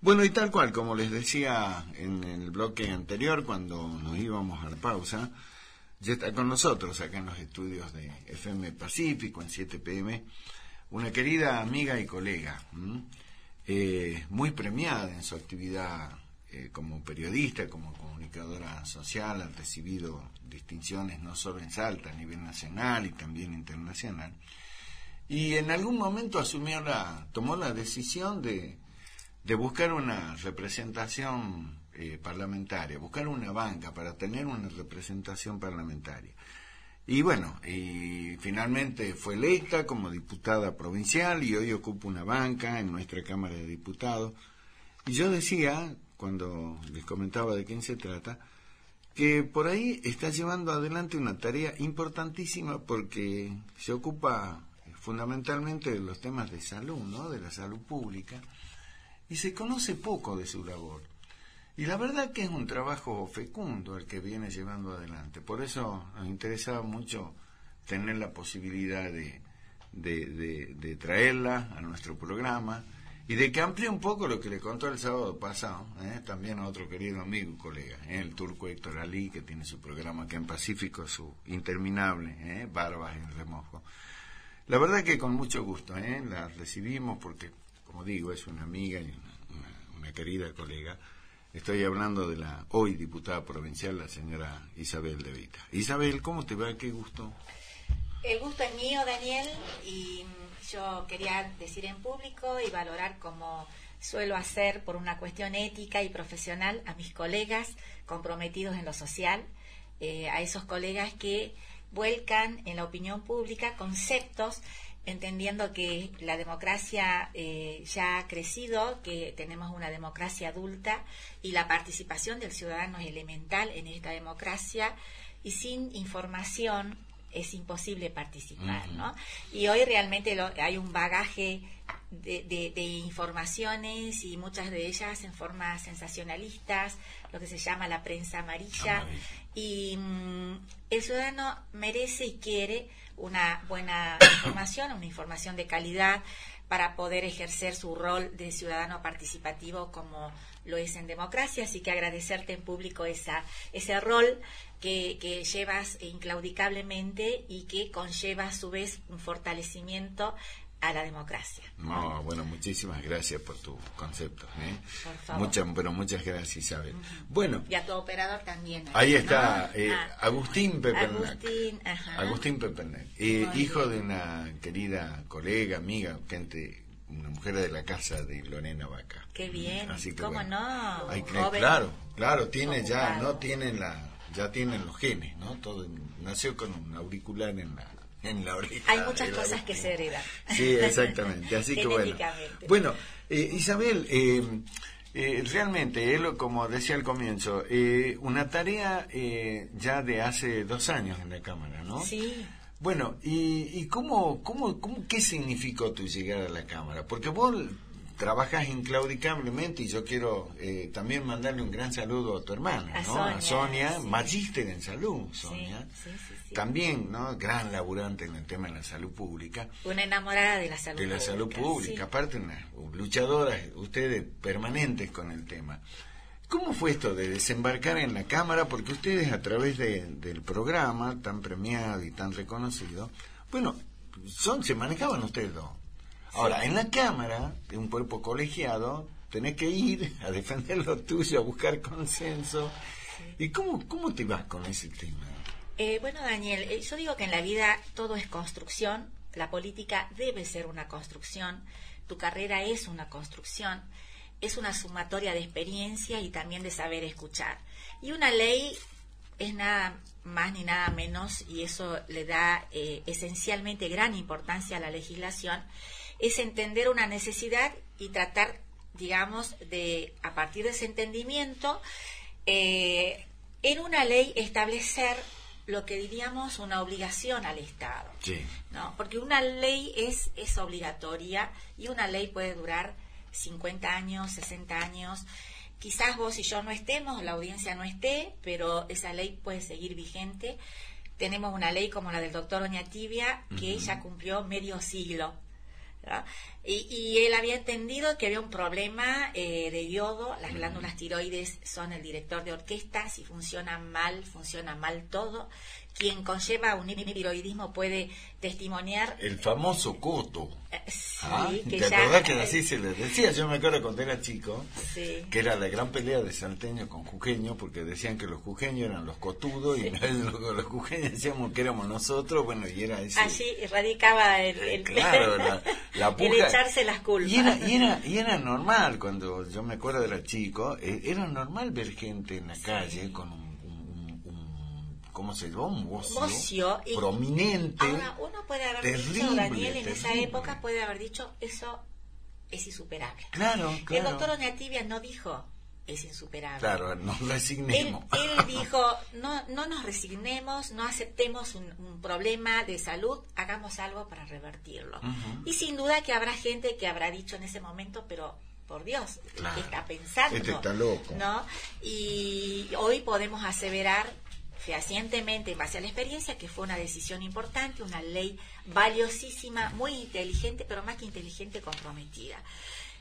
Bueno, y tal cual, como les decía en el bloque anterior, cuando nos íbamos a la pausa, ya está con nosotros acá en los estudios de FM Pacífico, en 7 PM, una querida amiga y colega, muy premiada en su actividad como periodista, como comunicadora social, ha recibido distinciones no solo en Salta, a nivel nacional y también internacional. Y en algún momento tomó la decisión de buscar una representación parlamentaria, buscar una banca para tener una representación parlamentaria. Y bueno, y finalmente fue electa como diputada provincial y hoy ocupa una banca en nuestra Cámara de Diputados. Y yo decía, cuando les comentaba de quién se trata, que por ahí está llevando adelante una tarea importantísima porque se ocupa fundamentalmente de los temas de salud, ¿no? De la salud pública, y se conoce poco de su labor. Y la verdad que es un trabajo fecundo el que viene llevando adelante. Por eso nos interesaba mucho tener la posibilidad de traerla a nuestro programa y de que amplíe un poco lo que le contó el sábado pasado, también a otro querido amigo y colega, el turco Héctor Ali, que tiene su programa acá en Pacífico, su interminable, Barbas en Remojo. La verdad que con mucho gusto la recibimos porque, como digo, es una amiga y una querida colega. Estoy hablando de la hoy diputada provincial, la señora Isabel De Vita. Isabel, ¿cómo te va? Qué gusto. El gusto es mío, Daniel, y yo quería decir en público y valorar como suelo hacer por una cuestión ética y profesional a mis colegas comprometidos en lo social, a esos colegas que vuelcan en la opinión pública conceptos entendiendo que la democracia ya ha crecido, que tenemos una democracia adulta y la participación del ciudadano es elemental en esta democracia y sin información es imposible participar, ¿no? Y hoy realmente hay un bagaje de informaciones y muchas de ellas en forma sensacionalistas, lo que se llama la prensa amarilla. Y el ciudadano merece y quiere una buena información, una información de calidad para poder ejercer su rol de ciudadano participativo como lo es en democracia. Así que agradecerte en público ese rol que llevas inclaudicablemente y que conlleva a su vez un fortalecimiento a la democracia. No, bueno, muchísimas gracias por tu concepto. Por favor. Muchas gracias, Isabel. Bueno. Y a tu operador también. Ahí está, Agustín Pepernac. Agustín Pepernac, hijo de una querida colega, amiga, una mujer de la casa de Lorena Vaca. Qué bien, así que, ¿cómo bueno, no? Claro, tiene ya, no tienen ya tienen los genes, ¿no? Todo nació con un auricular en la oreja. Hay muchas cosas que se heredan. Sí, exactamente. Así que bueno, Isabel, realmente, como decía al comienzo, una tarea ya de hace 2 años en la Cámara, ¿no? Sí. Bueno, ¿y qué significó tu llegar a la Cámara? Porque vos trabajas inclaudicablemente y yo quiero también mandarle un gran saludo a tu hermana, ¿no? A Sonia, sí. Magíster en salud, Sonia. Sí. También, ¿no? Gran laburante en el tema de la salud pública. Una enamorada de la salud pública. De la salud pública, sí. Aparte una luchadora, ustedes permanentes con el tema. ¿Cómo fue esto de desembarcar en la Cámara? Porque ustedes a través del programa tan premiado y tan reconocido, bueno, se manejaban ustedes dos. Ahora, sí. En la Cámara, de un cuerpo colegiado, tenés que ir a defender lo tuyo, a buscar consenso. Sí. ¿Y cómo te vas con ese tema? Bueno, Daniel, yo digo que en la vida todo es construcción, la política debe ser una construcción, tu carrera es una construcción, es una sumatoria de experiencia y también de saber escuchar. Y una ley es nada más ni nada menos, y eso le da esencialmente gran importancia a la legislación, es entender una necesidad y tratar, digamos, a partir de ese entendimiento, en una ley establecer lo que diríamos una obligación al Estado, sí. ¿no? Porque una ley es obligatoria y una ley puede durar 50 años, 60 años. Quizás vos y yo no estemos, la audiencia no esté, pero esa ley puede seguir vigente. Tenemos una ley como la del doctor Oñatibia que ya cumplió medio siglo, ¿no? Y él había entendido que había un problema de yodo. Las glándulas tiroides son el director de orquesta. Si funciona mal todo. Quien conlleva un hipotiroidismo puede testimoniar. El famoso coto. Sí, que ¿te ya, acordás que así se les decía? Yo me acuerdo cuando era chico, sí, que era la gran pelea de salteño con jujeño, porque decían que los jujeños eran los cotudos, sí, y los jujeños decíamos que éramos nosotros, bueno, y era ese. Allí radicaba claro, la puja, el echarse las culpas. Y era normal, cuando yo me acuerdo era chico, era normal ver gente en la calle con un ¿cómo se llama? Un bocio prominente. Ahora, uno puede haber dicho, Daniel, en esa época puede haber dicho, eso es insuperable. Claro. El doctor Oñatibia no dijo, es insuperable. Claro, nos resignemos. Él dijo, no nos resignemos, no aceptemos un problema de salud, hagamos algo para revertirlo. Y sin duda que habrá gente que habrá dicho en ese momento, pero por Dios, claro, ¿qué está pensando? Este está loco. ¿No? Y hoy podemos aseverar fehacientemente, en base a la experiencia, que fue una decisión importante, una ley valiosísima, muy inteligente, pero más que inteligente, comprometida.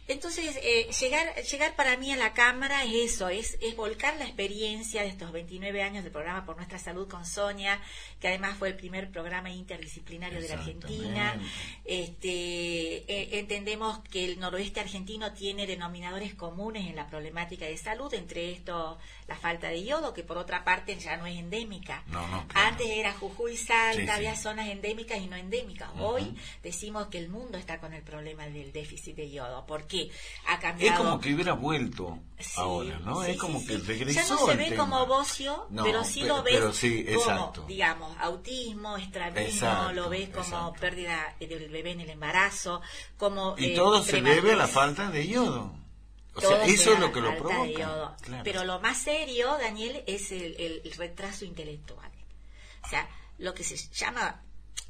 Entonces, llegar para mí a la Cámara es eso, es volcar la experiencia de estos 29 años del programa Por Nuestra Salud con Sonia, que además fue el primer programa interdisciplinario de la Argentina. Entendemos que el noroeste argentino tiene denominadores comunes en la problemática de salud, entre estos la falta de yodo, que por otra parte ya no es endémica. Claro. Antes era Jujuy, Salta, sí, había zonas endémicas y no endémicas. Hoy decimos que el mundo está con el problema del déficit de yodo. ¿Por qué? Ha cambiado. Es como que hubiera vuelto ahora, ¿no? Es como que regresó. Ya no se ve como bocio, pero sí lo ves como, digamos, autismo, estrabismo, lo ves como pérdida del bebé en el embarazo, como... Y todo se debe a la falta de yodo. O sea, eso es lo que lo provoca. Claro. Pero lo más serio, Daniel, es el retraso intelectual. O sea, lo que se llama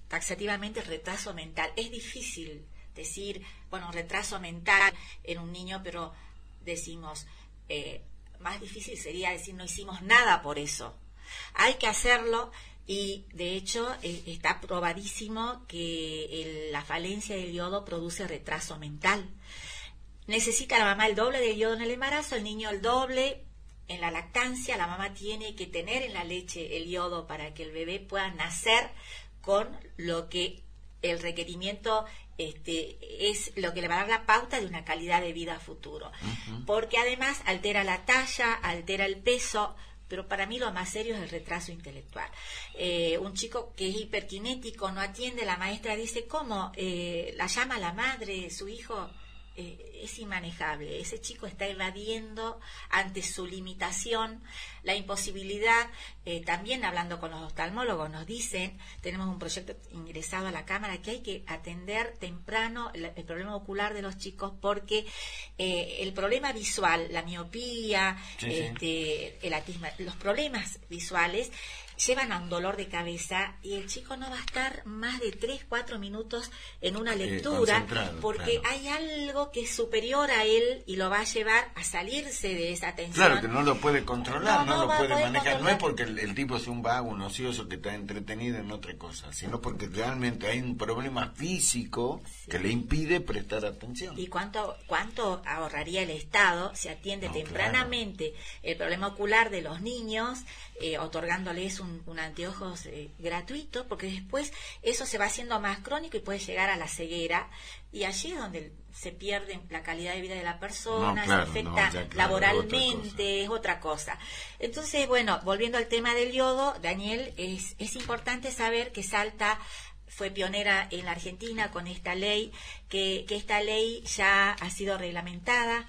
taxativamente retraso mental. Es difícil decir, bueno, retraso mental en un niño, pero decimos, más difícil sería decir no hicimos nada por eso. Hay que hacerlo y de hecho está probadísimo que la falencia del yodo produce retraso mental. Necesita la mamá el doble de yodo en el embarazo, el niño el doble en la lactancia. La mamá tiene que tener en la leche el yodo para que el bebé pueda nacer con lo que el requerimiento es lo que le va a dar la pauta de una calidad de vida a futuro. Porque además altera la talla, altera el peso, pero para mí lo más serio es el retraso intelectual. Un chico que es hiperkinético, no atiende, la maestra dice, ¿cómo? La llama la madre, su hijo... es inmanejable. Ese chico está evadiendo ante su limitación, la imposibilidad. También hablando con los oftalmólogos nos dicen, tenemos un proyecto ingresado a la Cámara, que hay que atender temprano el problema ocular de los chicos, porque el problema visual, la miopía, el astigma, los problemas visuales llevan a un dolor de cabeza y el chico no va a estar más de 3-4 minutos en una lectura porque hay algo que es superior a él y lo va a llevar a salirse de esa tensión. Claro, que no lo puede controlar, no lo puede manejar. Controlar. No es porque el tipo es un vago, un ocioso que está entretenido en otra cosa, sino porque realmente hay un problema físico que le impide prestar atención. ¿Y cuánto ahorraría el Estado si atiende tempranamente el problema ocular de los niños, otorgándoles un anteojos gratuito? Porque después eso se va haciendo más crónico y puede llegar a la ceguera, y allí es donde se pierde la calidad de vida de la persona, se afecta laboralmente, es otra cosa. Entonces, bueno, volviendo al tema del yodo, Daniel, es importante saber que Salta fue pionera en la Argentina con esta ley, que esta ley ya ha sido reglamentada.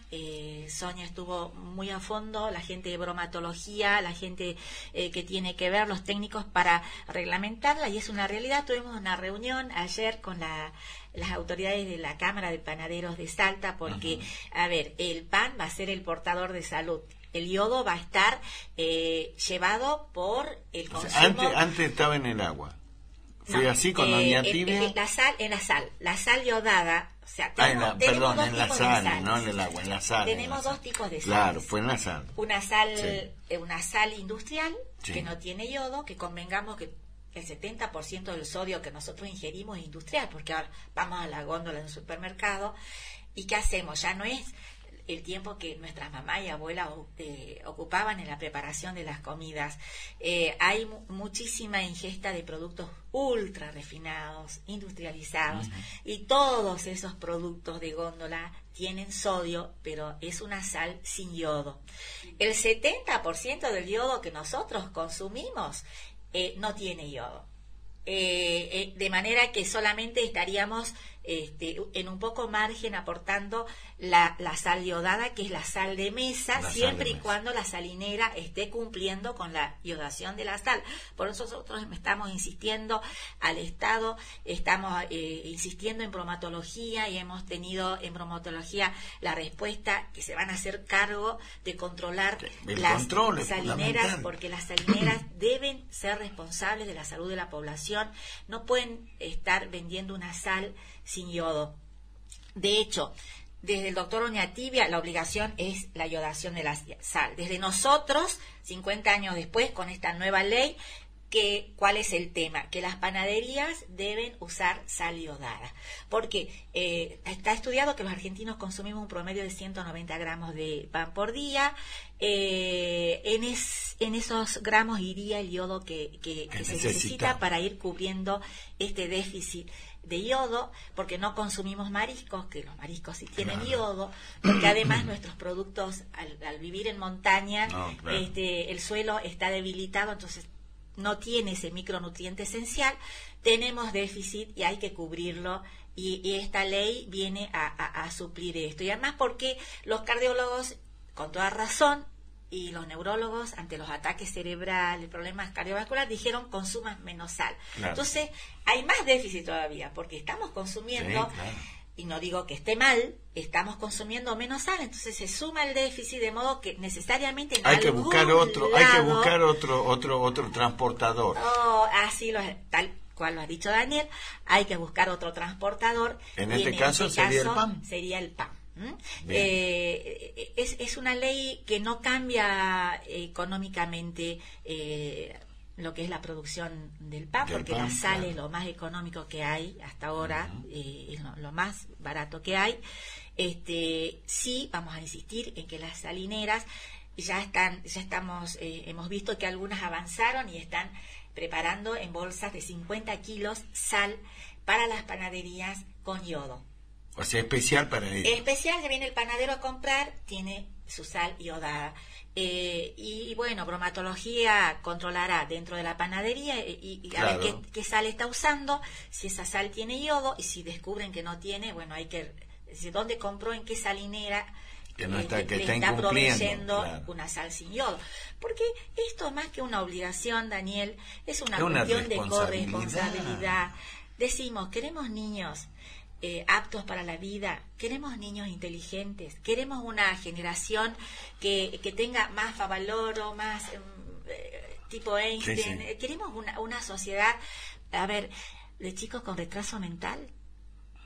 Sonia estuvo muy a fondo, la gente de bromatología, la gente que tiene que ver, los técnicos, para reglamentarla, y es una realidad. Tuvimos una reunión ayer con las autoridades de la Cámara de Panaderos de Salta, porque, a ver, el pan va a ser el portador de salud. El yodo va a estar llevado por el consumo. Antes estaba en el agua. ¿Fue así con Oñatibia? La sal yodada, o sea, en la sal, no en el agua, en la sal. Tenemos dos tipos de sal. Claro, fue en la sal. Una sal industrial, que no tiene yodo, que convengamos que el 70% del sodio que nosotros ingerimos es industrial, porque ahora vamos a la góndola del supermercado y ¿qué hacemos? Ya no es el tiempo que nuestras mamás y abuelas ocupaban en la preparación de las comidas. Hay muchísima ingesta de productos ultra refinados, industrializados, y todos esos productos de góndola tienen sodio, pero es una sal sin yodo. El 70% del yodo que nosotros consumimos no tiene yodo. De manera que solamente estaríamos en un poco margen aportando la sal iodada, que es la sal de mesa, siempre y cuando la salinera esté cumpliendo con la iodación de la sal. Por eso nosotros estamos insistiendo al Estado, estamos insistiendo en bromatología, y hemos tenido en bromatología la respuesta que se van a hacer cargo de controlar las salineras, porque las salineras deben ser responsables de la salud de la población, no pueden estar vendiendo una sal sin yodo. De hecho, desde el doctor Oñatibia la obligación es la iodación de la sal. Desde nosotros, 50 años después, con esta nueva ley, ¿cuál es el tema? Que las panaderías deben usar sal iodada. Porque está estudiado que los argentinos consumimos un promedio de 190 gramos de pan por día. En esos gramos iría el yodo que se necesita para ir cubriendo este déficit de yodo, porque no consumimos mariscos, que los mariscos sí tienen yodo, porque además nuestros productos, al vivir en montaña, el suelo está debilitado, entonces no tiene ese micronutriente esencial, tenemos déficit y hay que cubrirlo, y esta ley viene a suplir esto. Y además porque los cardiólogos, con toda razón, y los neurólogos, ante los ataques cerebrales, problemas cardiovasculares, dijeron consuman menos sal. Entonces hay más déficit todavía, porque estamos consumiendo, y no digo que esté mal, estamos consumiendo menos sal, entonces se suma el déficit, de modo que necesariamente hay que buscar otro transportador. Tal cual lo ha dicho Daniel, hay que buscar otro transportador. En este caso sería el pan. Es una ley que no cambia económicamente lo que es la producción del pan, porque la sal es lo más económico que hay hasta ahora, es lo más barato que hay. Sí, vamos a insistir en que las salineras hemos visto que algunas avanzaron y están preparando en bolsas de 50 kilos sal para las panaderías con yodo. O sea, especial para ellos. Especial, que viene el panadero a comprar, tiene su sal iodada. Y bueno, bromatología controlará dentro de la panadería y a ver qué sal está usando, si esa sal tiene yodo, y si descubren que no tiene, bueno, hay que decir dónde compró, en qué salinera que no está, que le está proveyendo una sal sin yodo. Porque esto, más que una obligación, Daniel, es una cuestión de corresponsabilidad. Decimos, queremos niños aptos para la vida, queremos niños inteligentes, queremos una generación que tenga más Favaloro, más tipo Einstein, queremos una sociedad, de chicos con retraso mental.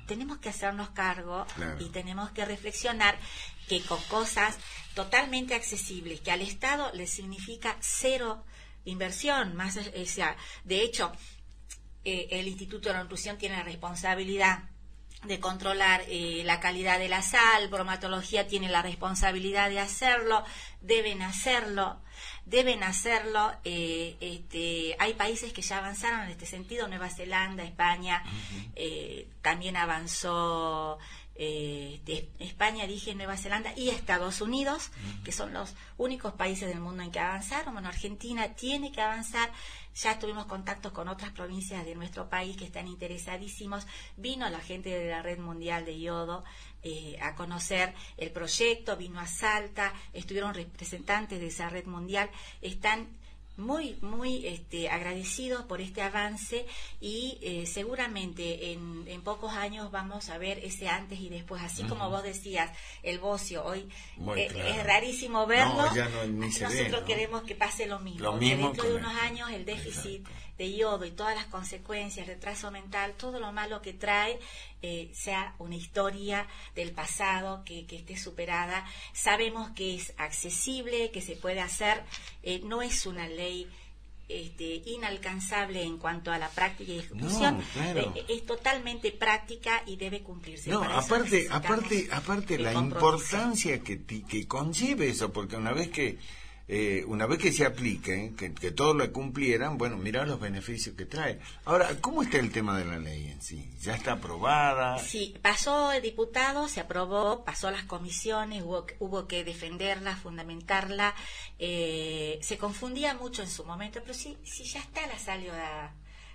Tenemos que hacernos cargo y tenemos que reflexionar que con cosas totalmente accesibles, que al Estado le significa cero inversión, de hecho, el Instituto de la Nutrición tiene la responsabilidad de controlar la calidad de la sal, bromatología tiene la responsabilidad de hacerlo, deben hacerlo. Hay países que ya avanzaron en este sentido, Nueva Zelanda, España, también avanzó España, Nueva Zelanda y Estados Unidos, que son los únicos países del mundo en que avanzaron. Bueno, Argentina tiene que avanzar. Ya tuvimos contactos con otras provincias de nuestro país que están interesadísimos. Vino la gente de la Red Mundial de Yodo a conocer el proyecto, vino a Salta, estuvieron representantes de esa red mundial, están muy agradecidos por este avance y seguramente en pocos años vamos a ver ese antes y después, así como vos decías, el bocio hoy es rarísimo verlo. Nosotros queremos que pase lo mismo, que dentro de unos años el déficit de yodo y todas las consecuencias, retraso mental, todo lo malo que trae, sea una historia del pasado que esté superada. Sabemos que es accesible, que se puede hacer, no es una ley inalcanzable en cuanto a la práctica y ejecución. No, claro. Es totalmente práctica y debe cumplirse. No, Para eso aparte la compromiso. importancia que conlleve eso, porque una vez que se aplique, que todos lo cumplieran, bueno, mirá los beneficios que trae. Ahora, ¿cómo está el tema de la ley en sí? ¿Ya está aprobada? Sí, pasó el diputado, se aprobó, pasó las comisiones, hubo que defenderla, fundamentarla. Se confundía mucho en su momento, pero si ya está, la salió a...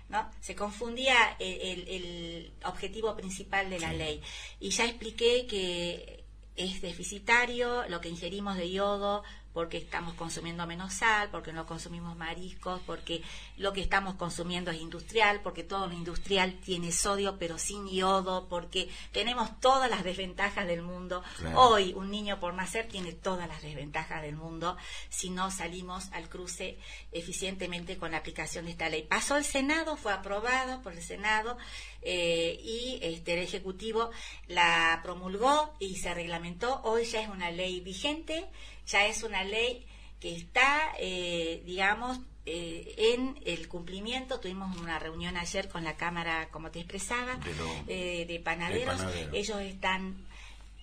¿no? Se confundía el objetivo principal de la ley. Y ya expliqué que es deficitario lo que ingerimos de yodo, porque estamos consumiendo menos sal, porque no consumimos mariscos, porque lo que estamos consumiendo es industrial, porque todo lo industrial tiene sodio pero sin yodo, porque tenemos todas las desventajas del mundo. Claro. Hoy un niño por nacer tiene todas las desventajas del mundo si no salimos al cruce eficientemente con la aplicación de esta ley. Pasó el Senado, fue aprobado por el Senado y el Ejecutivo la promulgó y se reglamentó. Hoy ya es una ley vigente, ya es una ley que está, en el cumplimiento. Tuvimos una reunión ayer con la Cámara, como te expresaba, de panaderos. Ellos están...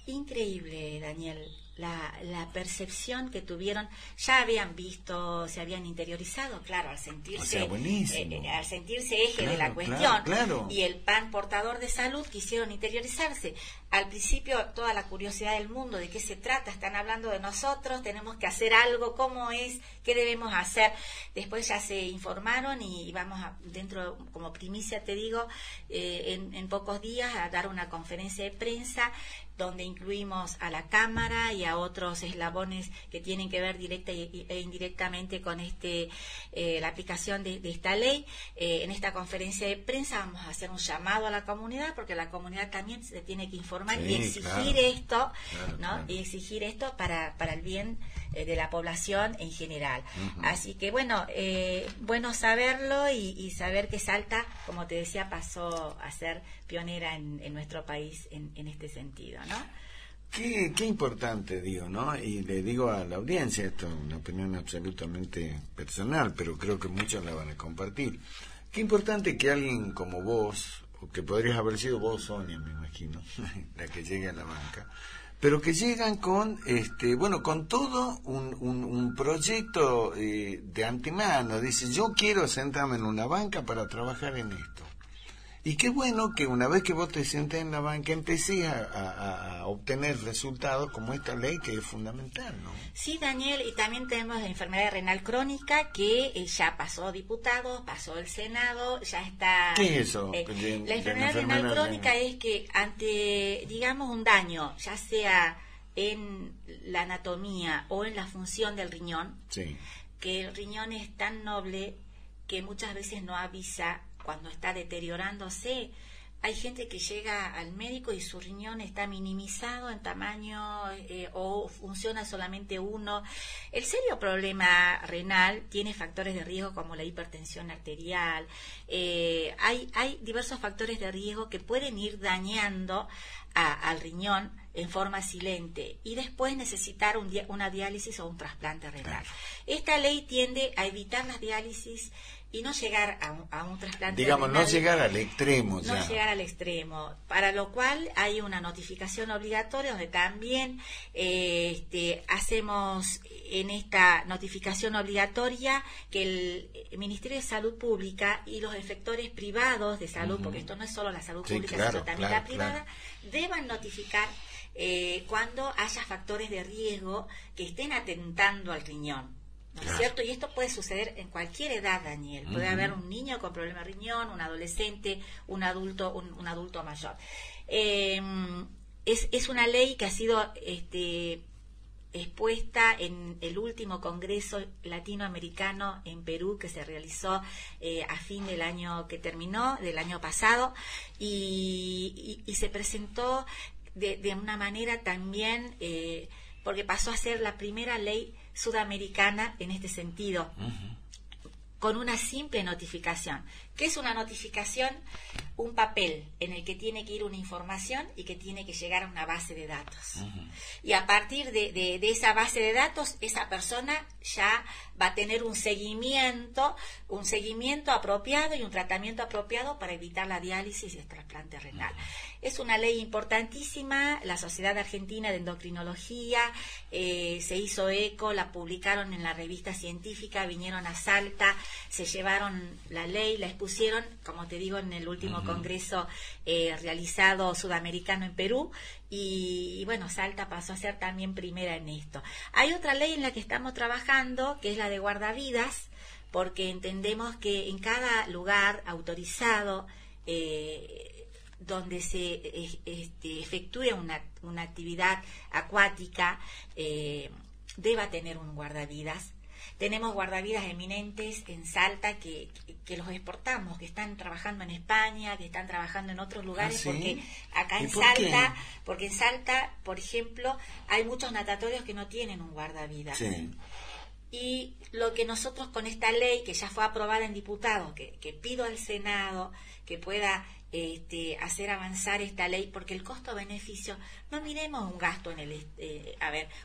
Increíble, Daniel, la percepción que tuvieron. Ya habían visto, se habían interiorizado, claro, al sentirse eje de la cuestión, claro. Y el PAN portador de salud quisieron interiorizarse. Al principio toda la curiosidad del mundo, de qué se trata, están hablando de nosotros, tenemos que hacer algo, cómo es, qué debemos hacer. Después ya se informaron y vamos dentro, como primicia te digo, en pocos días a dar una conferencia de prensa donde incluimos a la Cámara y a otros eslabones que tienen que ver directa e indirectamente con la aplicación de esta ley. En esta conferencia de prensa vamos a hacer un llamado a la comunidad, porque la comunidad también se tiene que informar y exigir esto, ¿no? Y exigir esto para el bien de la población en general. Así que bueno saberlo y saber que Salta, como te decía, pasó a ser pionera en nuestro país en este sentido, ¿no? Qué importante, digo, ¿no? Y le digo a la audiencia, esto es una opinión absolutamente personal, pero creo que muchos la van a compartir. Qué importante que alguien como vos, o que podrías haber sido vos, Sonia, me imagino, la que llegue a la banca, pero que llegan con con todo un proyecto de antemano. Dice, yo quiero sentarme en una banca para trabajar en esto. Y qué bueno que una vez que vos te sientes en la banca empecés a obtener resultados como esta ley, que es fundamental, ¿no? Sí, Daniel, y también tenemos la enfermedad renal crónica, que ya pasó diputados, pasó el Senado, ya está... ¿Qué es eso? La enfermedad renal crónica es que ante, digamos, un daño, ya sea en la anatomía o en la función del riñón, sí, que el riñón es tan noble que muchas veces no avisa cuando está deteriorándose. Hay gente que llega al médico y su riñón está minimizado en tamaño o funciona solamente uno. El serio problema renal tiene factores de riesgo como la hipertensión arterial. Hay diversos factores de riesgo que pueden ir dañando al riñón en forma silente y después necesitar una diálisis o un trasplante renal. Esta ley tiende a evitar las diálisis y no llegar a un trasplante renal. No llegar al extremo. No llegar al extremo, para lo cual hay una notificación obligatoria donde también hacemos en esta notificación obligatoria que el Ministerio de Salud Pública y los efectores privados de salud, porque esto no es solo la salud pública, sino también la privada, deban notificar cuando haya factores de riesgo que estén atentando al riñón. ¿No es cierto? Y esto puede suceder en cualquier edad, Daniel. Puede haber un niño con problema de riñón, un adolescente, un adulto mayor. Es una ley que ha sido expuesta en el último Congreso Latinoamericano en Perú, que se realizó a fin del año que terminó, del año pasado, y se presentó de una manera también, porque pasó a ser la primera ley sudamericana en este sentido. con una simple notificación. ¿Qué es una notificación? Un papel en el que tiene que ir una información y que tiene que llegar a una base de datos. Y a partir de esa base de datos, esa persona ya va a tener un seguimiento apropiado y un tratamiento apropiado para evitar la diálisis y el trasplante renal. Es una ley importantísima. La Sociedad Argentina de Endocrinología se hizo eco, la publicaron en la revista científica, vinieron a Salta, se llevaron la ley, la expusieron, como te digo, en el último congreso realizado sudamericano en Perú, y bueno, Salta pasó a ser también primera en esto. Hay otra ley en la que estamos trabajando, que es la de guardavidas, porque entendemos que en cada lugar autorizado donde se efectúe una actividad acuática deba tener un guardavidas. Tenemos guardavidas eminentes en Salta que los exportamos, que están trabajando en España, que están trabajando en otros lugares, ¿sí? Porque acá en por Salta, qué? porque en Salta, por ejemplo, hay muchos natatorios que no tienen un guardavidas. Sí. Y lo que nosotros con esta ley, que ya fue aprobada en diputados, que pido al Senado que pueda hacer avanzar esta ley, porque el costo-beneficio, no miremos un gasto en el...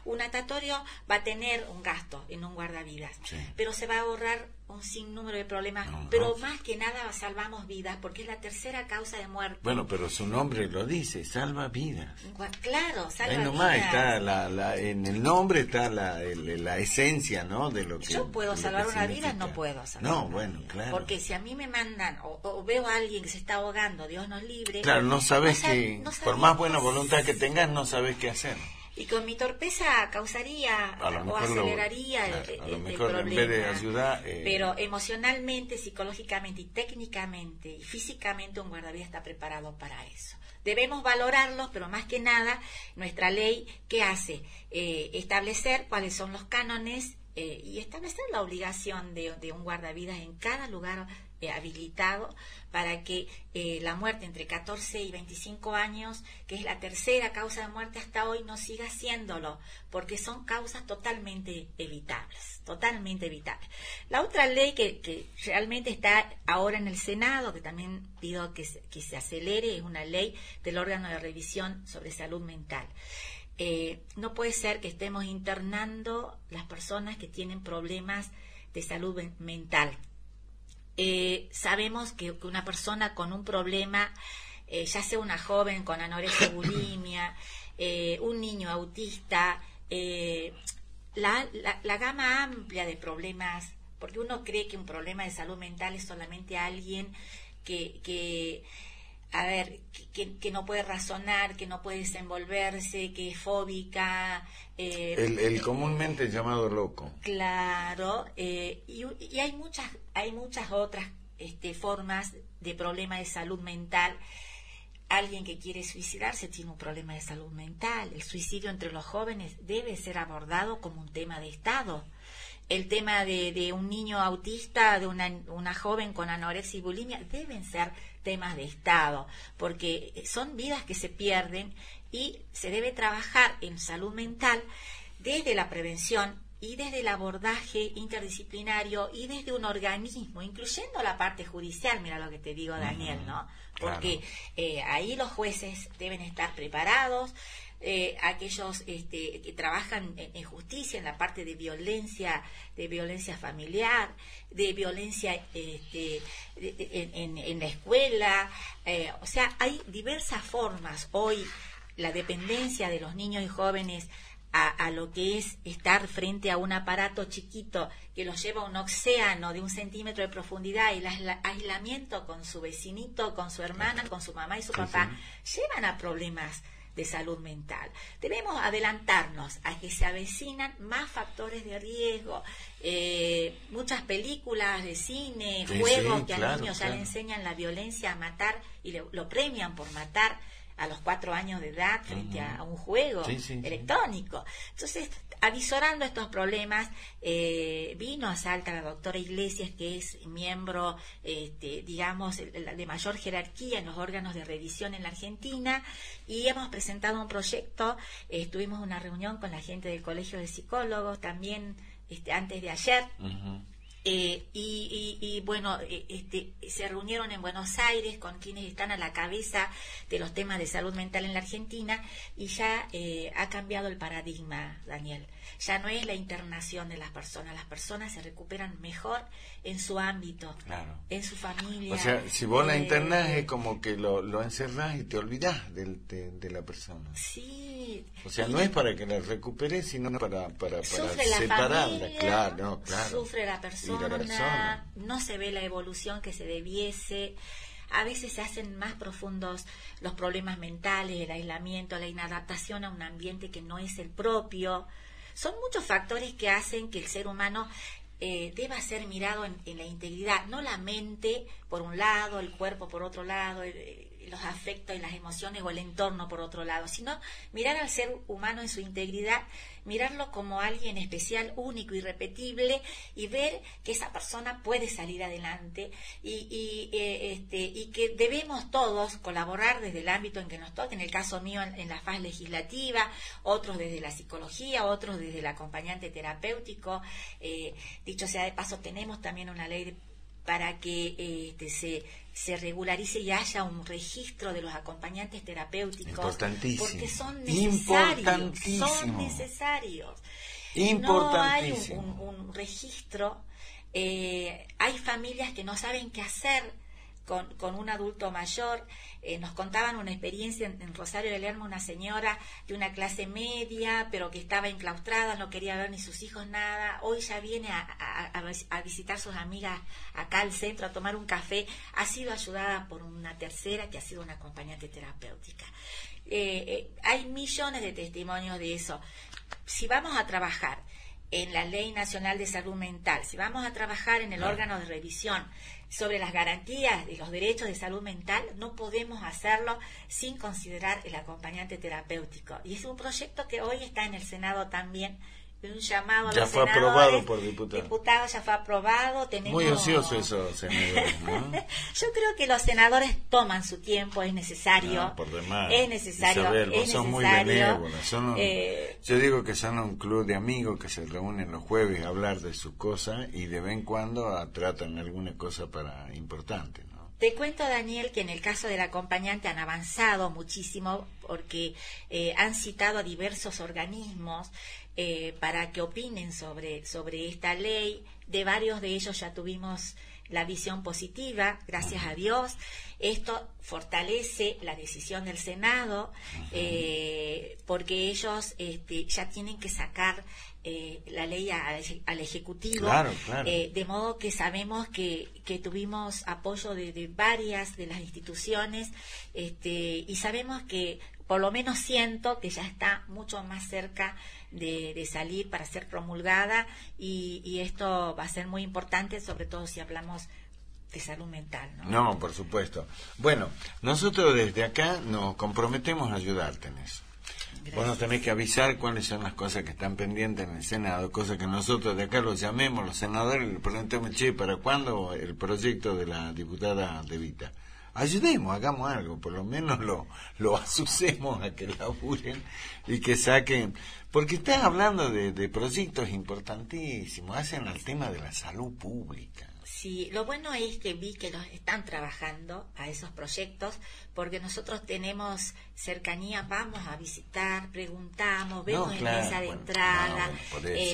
un natatorio va a tener un gasto en un guardavidas, Sí. pero se va a ahorrar un sinnúmero de problemas, pero más que nada salvamos vidas, porque es la tercera causa de muerte. Bueno, pero su nombre lo dice, salva vidas. Claro, salva Ahí nomás vidas. está en el nombre está la esencia, ¿no? De lo que Yo puedo de lo salvar que una vida, significa. no puedo salvar No, una bueno, vida. claro. Porque si a mí me mandan o veo a alguien que se está ahogando, Dios nos libre. Claro, no sabes que, no sabes por más qué buena hacer. voluntad que tengas, no sabes qué hacer. Y con mi torpeza causaría A lo o mejor aceleraría a lo el mejor problema. en vez de ayudar... Pero emocionalmente, psicológicamente y técnicamente y físicamente un guardavidas está preparado para eso. Debemos valorarlos, pero más que nada, nuestra ley, ¿qué hace? Establecer cuáles son los cánones y establecer la obligación de un guardavidas en cada lugar habilitado para que la muerte entre 14 y 25 años, que es la tercera causa de muerte hasta hoy, no siga siéndolo, porque son causas totalmente evitables, totalmente evitables. La otra ley que realmente está ahora en el Senado, que también pido que se acelere, es una ley del órgano de revisión sobre salud mental. No puede ser que estemos internando las personas que tienen problemas de salud mental. Sabemos que una persona con un problema, ya sea una joven con anorexia, bulimia, un niño autista, la gama amplia de problemas, porque uno cree que un problema de salud mental es solamente alguien que no puede razonar, que no puede desenvolverse, que es fóbica. el comúnmente llamado loco. Claro, y hay muchas otras formas de problema de salud mental. Alguien que quiere suicidarse tiene un problema de salud mental. El suicidio entre los jóvenes debe ser abordado como un tema de Estado. El tema de un niño autista, de una joven con anorexia y bulimia, deben ser temas de Estado, porque son vidas que se pierden y se debe trabajar en salud mental desde la prevención y desde el abordaje interdisciplinario y desde un organismo, incluyendo la parte judicial, mira lo que te digo, Daniel, ¿no? Porque ahí los jueces deben estar preparados, aquellos que trabajan en justicia, en la parte de violencia familiar, de violencia en la escuela, o sea, hay diversas formas. Hoy la dependencia de los niños y jóvenes a lo que es estar frente a un aparato chiquito que los lleva a un océano de 1 centímetro de profundidad y el aislamiento con su vecinito, con su hermana, con su mamá y su papá, llevan a problemas de salud mental. Debemos adelantarnos a que se avecinan más factores de riesgo, muchas películas de cine, juegos que al niño ya le enseñan la violencia, a matar y lo premian por matar a los 4 años de edad frente a un juego electrónico. Entonces, avisorando estos problemas, vino a Salta la doctora Iglesias, que es miembro, digamos, de mayor jerarquía en los órganos de revisión en la Argentina, y hemos presentado un proyecto. Tuvimos una reunión con la gente del Colegio de Psicólogos también antes de ayer. Y bueno, se reunieron en Buenos Aires con quienes están a la cabeza de los temas de salud mental en la Argentina, y ya ha cambiado el paradigma, Daniel. Ya no es la internación de las personas se recuperan mejor en su ámbito, claro, en su familia. O sea, si vos la internás es como que lo encerrás y te olvidás de la persona. Sí. O sea, no es para que la recuperes, sino para sufre la separarla. Familia, claro, claro. Sufre la persona, no se ve la evolución que se debiese. A veces se hacen más profundos los problemas mentales, el aislamiento, la inadaptación a un ambiente que no es el propio. Son muchos factores que hacen que el ser humano deba ser mirado en la integridad, no la mente por un lado, el cuerpo por otro lado, los afectos y las emociones o el entorno por otro lado, sino mirar al ser humano en su integridad, mirarlo como alguien especial, único, irrepetible, y ver que esa persona puede salir adelante y que debemos todos colaborar desde el ámbito en que nos toque, en el caso mío en la faz legislativa, otros desde la psicología, otros desde el acompañante terapéutico. Dicho sea de paso, tenemos también una ley para que se regularice y haya un registro de los acompañantes terapéuticos. Importantísimo. Porque son necesarios. Son necesarios. No hay un registro. Hay familias que no saben qué hacer con un adulto mayor. Nos contaban una experiencia en Rosario de Lerma, una señora de una clase media, pero que estaba enclaustrada, no quería ver ni sus hijos nada. Hoy ya viene a visitar sus amigas acá al centro, a tomar un café. Ha sido ayudada por una tercera que ha sido una acompañante terapéutica. Hay millones de testimonios de eso. Si vamos a trabajar en la Ley Nacional de Salud Mental, si vamos a trabajar en el órgano de revisión sobre las garantías de los derechos de salud mental, no podemos hacerlo sin considerar el acompañante terapéutico. Y es un proyecto que hoy está en el Senado también, un llamado a los senadores. Ya fue aprobado por diputados. Diputados, ya fue aprobado. Muy ocioso eso, senadores, ¿no? Yo creo que los senadores toman su tiempo, es necesario. Por demás. Es necesario. Isabel, vos sos muy benévola. Yo digo que son un club de amigos que se reúnen los jueves a hablar de sus cosas y de vez en cuando tratan alguna cosa importante, ¿no? Te cuento, Daniel, que en el caso del acompañante han avanzado muchísimo porque han citado a diversos organismos para que opinen sobre esta ley. De varios de ellos ya tuvimos la visión positiva, gracias a Dios. Esto fortalece la decisión del Senado, porque ellos ya tienen que sacar la ley al Ejecutivo. Claro. De modo que sabemos que tuvimos apoyo de varias de las instituciones, y sabemos que, por lo menos siento que ya está mucho más cerca de salir para ser promulgada, y esto va a ser muy importante, sobre todo si hablamos de salud mental, ¿no? No, por supuesto. Bueno, nosotros desde acá nos comprometemos a ayudarte en eso. Gracias. Vos nos tenés que avisar cuáles son las cosas que están pendientes en el Senado, cosas que nosotros de acá los llamemos, los senadores, le preguntemos, ¿para cuándo el proyecto de la diputada De Vita? Ayudemos, hagamos algo, por lo menos lo asucemos a que laburen y que saquen, porque estás hablando de proyectos importantísimos, hacen al tema de la salud pública. Sí, lo bueno es que vi que los están trabajando a esos proyectos, porque nosotros tenemos cercanía, vamos a visitar, preguntamos, vemos en mesa de entrada,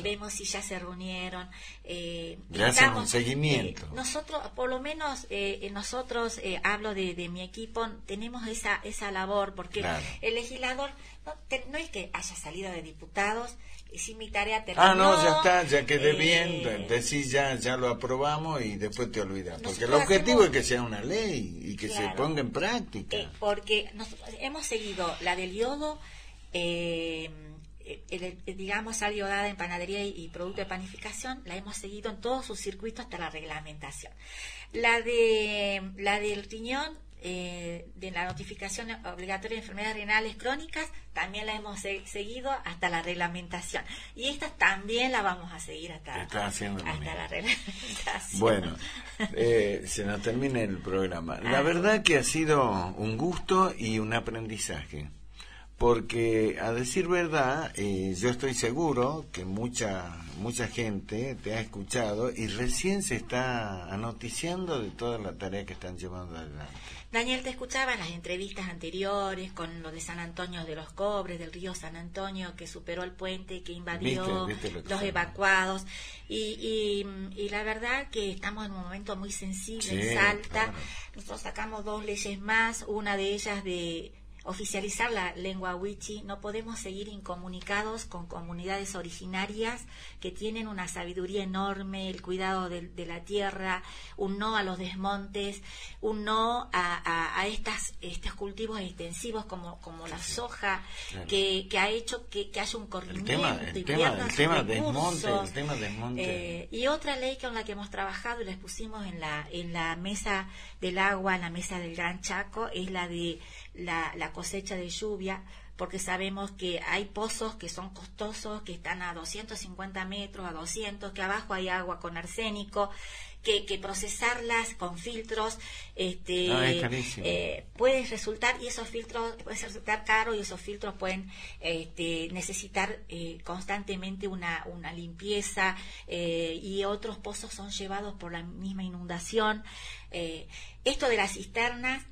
vemos si ya se reunieron. Le hacen un seguimiento. Nosotros, por lo menos nosotros, hablo de mi equipo, tenemos esa labor, porque el legislador no es que haya salido de diputados, y si mi tarea terminó. No, ya está, ya quedé bien, decís ya lo aprobamos y después te olvidas. Porque el objetivo es que sea una ley y que se ponga en práctica. Porque nosotros hemos seguido la del yodo, digamos, sal yodada en panadería y producto de panificación, la hemos seguido en todos sus circuitos hasta la reglamentación. La del riñón, de la notificación obligatoria de enfermedades renales crónicas, también la hemos seguido hasta la reglamentación, y esta también la vamos a seguir hasta la reglamentación. Bueno, se nos termina el programa. La verdad que ha sido un gusto y un aprendizaje, porque a decir verdad, yo estoy seguro que mucha gente te ha escuchado y recién se está anoticiando de toda la tarea que están llevando adelante. Daniel, te escuchaba en las entrevistas anteriores con lo de San Antonio de los Cobres, del río San Antonio, que superó el puente, que invadió los evacuados. Y la verdad que estamos en un momento muy sensible en Salta. Claro. Nosotros sacamos 2 leyes más, una de ellas de oficializar la lengua wichí. No podemos seguir incomunicados con comunidades originarias que tienen una sabiduría enorme, el cuidado de la tierra, un no a los desmontes, un no a estos cultivos extensivos como la soja, claro, que ha hecho que haya un corrimiento el tema desmonte. Y otra ley con la que hemos trabajado y les pusimos en la mesa del agua, en la mesa del Gran Chaco, es la de la cosecha de lluvia, porque sabemos que hay pozos que son costosos, que están a 250 metros, a 200, que abajo hay agua con arsénico, que procesarlas con filtros puede resultar, y esos filtros pueden resultar caros, y esos filtros pueden necesitar constantemente una limpieza, y otros pozos son llevados por la misma inundación. Esto de las cisternas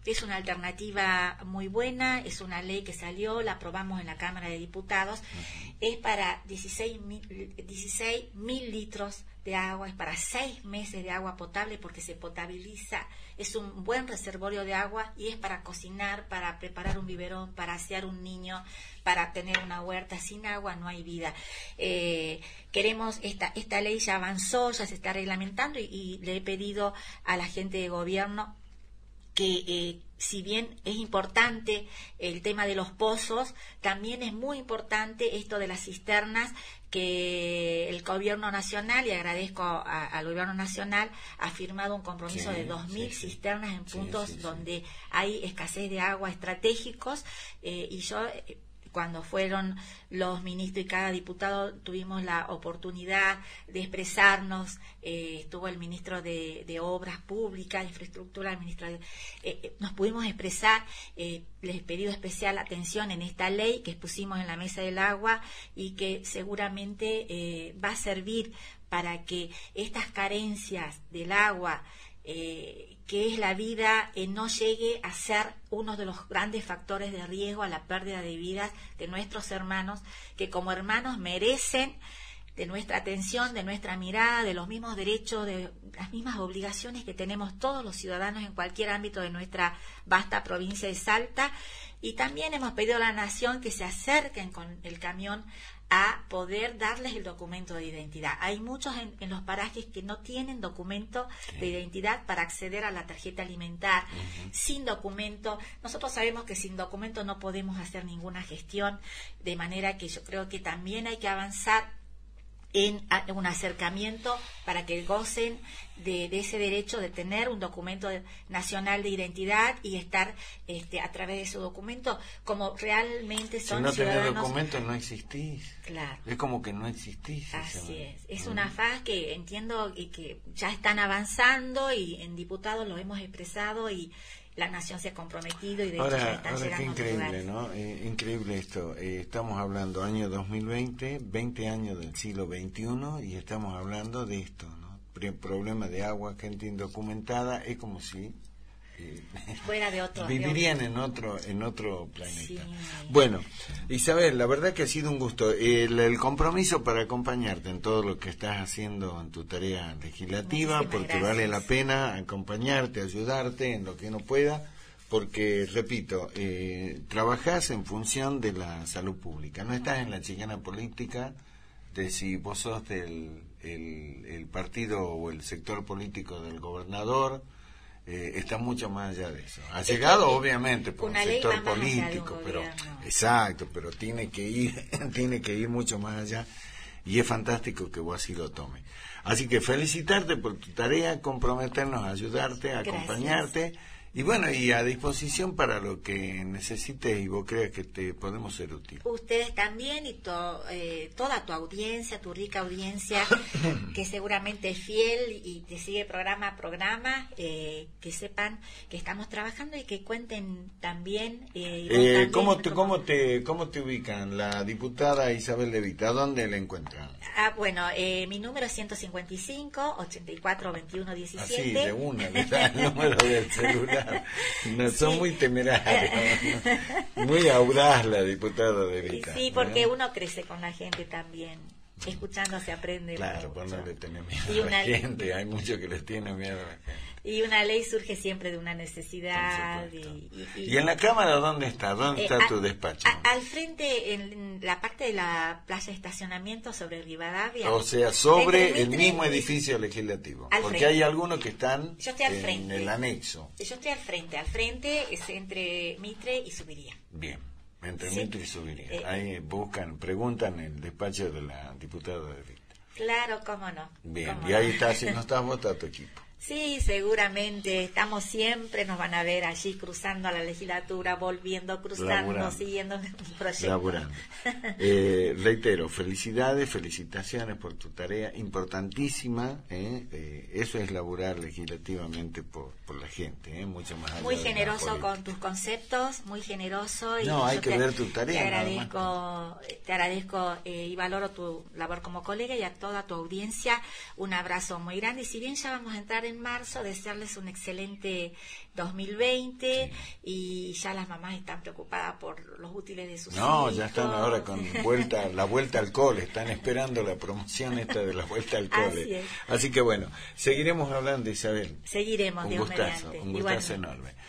es una alternativa muy buena, es una ley que salió, la aprobamos en la Cámara de Diputados, es para 16.000 litros de agua, es para 6 meses de agua potable, porque se potabiliza, es un buen reservorio de agua, y es para cocinar, para preparar un biberón, para asear un niño, para tener una huerta. Sin agua no hay vida. Queremos, esta ley ya avanzó, ya se está reglamentando, y le he pedido a la gente de gobierno que si bien es importante el tema de los pozos, también es muy importante esto de las cisternas, que el gobierno nacional, y agradezco al gobierno nacional, ha firmado un compromiso de 2.000 cisternas en puntos donde hay escasez de agua estratégicos, y yo... Cuando fueron los ministros y cada diputado tuvimos la oportunidad de expresarnos, estuvo el ministro de Obras Públicas, de Infraestructura, el ministro nos pudimos expresar. Les he pedido especial atención en esta ley que expusimos en la mesa del agua, y que seguramente va a servir para que estas carencias del agua, que es la vida, no llegue a ser uno de los grandes factores de riesgo a la pérdida de vidas de nuestros hermanos, que como hermanos merecen de nuestra atención, de nuestra mirada, de los mismos derechos, de las mismas obligaciones que tenemos todos los ciudadanos en cualquier ámbito de nuestra vasta provincia de Salta. Y también hemos pedido a la Nación que se acerquen con el camión a poder darles el documento de identidad. Hay muchos en los parajes que no tienen documento de identidad para acceder a la tarjeta alimentar. Sin documento, nosotros sabemos que sin documento no podemos hacer ninguna gestión, de manera que yo creo que también hay que avanzar en un acercamiento para que gocen de ese derecho de tener un documento nacional de identidad y estar a través de su documento como realmente son ciudadanos. Si no tenés documento no existís. Claro. Es como que no existís. Así es una faz que entiendo y que ya están avanzando, y en diputados lo hemos expresado, y la Nación se ha comprometido, y de hecho ya están llegando qué increíble, ¿no? Increíble esto. Estamos hablando año 2020, 20 años del siglo XXI, y estamos hablando de esto, ¿no? Problema de agua, gente indocumentada, es como si fuera de otro, vivirían en otro planeta. Sí. Bueno, Isabel, la verdad que ha sido un gusto. El compromiso para acompañarte en todo lo que estás haciendo en tu tarea legislativa. Muchísimas porque gracias. Vale la pena acompañarte, ayudarte en lo que uno pueda, porque, repito, trabajás en función de la salud pública. No estás en la chicana política de si vos sos el partido o el sector político del gobernador. Está mucho más allá de eso. Ha llegado obviamente por un sector político, pero exacto, pero tiene que ir mucho más allá, y es fantástico que vos así lo tomes. Así que felicitarte por tu tarea, comprometernos a ayudarte, a acompañarte, Y bueno, y a disposición para lo que necesites y vos creas que te podemos ser útil. Ustedes también y toda tu audiencia, tu rica audiencia, que seguramente es fiel y te sigue programa a programa, que sepan que estamos trabajando y que cuenten también. ¿Cómo te ubican? La diputada Isabel De Vita, ¿dónde la encuentran? Bueno, mi número es 155 84 21 17. Así, de una, le da el número del celular. No, son Sí. muy temerarios, ¿no? Muy audaz la diputada De Vita. Sí, porque uno crece con la gente también. Escuchando se aprende. Claro, mucho. pues no le tenés miedo Y a la una- gente, hay muchos que les tienen miedo a la gente. Y una ley surge siempre de una necesidad. Por supuesto. Y ¿Y en la Cámara dónde está? ¿Dónde está tu despacho? Al frente, en la parte de la playa de estacionamiento sobre Rivadavia. O sea, sobre Entre el Mitre mismo y- edificio legislativo. Al Porque frente. hay algunos que están Yo estoy al en frente. el anexo. Yo estoy al frente es entre Mitre y Subiría. Bien, entre Sí. Mitre y Subiría. Ahí preguntan el despacho de la diputada De Vita. Claro, cómo no. Bien, cómo y ahí no. está, si no estás vos, está tu equipo. Sí, seguramente. Estamos siempre, nos van a ver allí cruzando a la legislatura, volviendo, cruzando, Laburando. siguiendo un proyecto. Laburando. Reitero, felicitaciones por tu tarea importantísima. Eso es laburar legislativamente por la gente, mucho más allá Muy de la generoso política. con tus conceptos, muy generoso. Y No, hay yo que ver tu tarea, Te nada agradezco y valoro tu labor como colega y a toda tu audiencia. Un abrazo muy grande. Y si bien ya vamos a entrar en marzo, desearles un excelente 2020 y ya las mamás están preocupadas por los útiles de sus hijos. No, ya están ahora con la vuelta al cole, están esperando la promoción esta de la vuelta al cole. Así es. Así que bueno, seguiremos hablando, Isabel. Seguiremos, Un Dios gustazo, mediante. un gustazo Igualmente. enorme.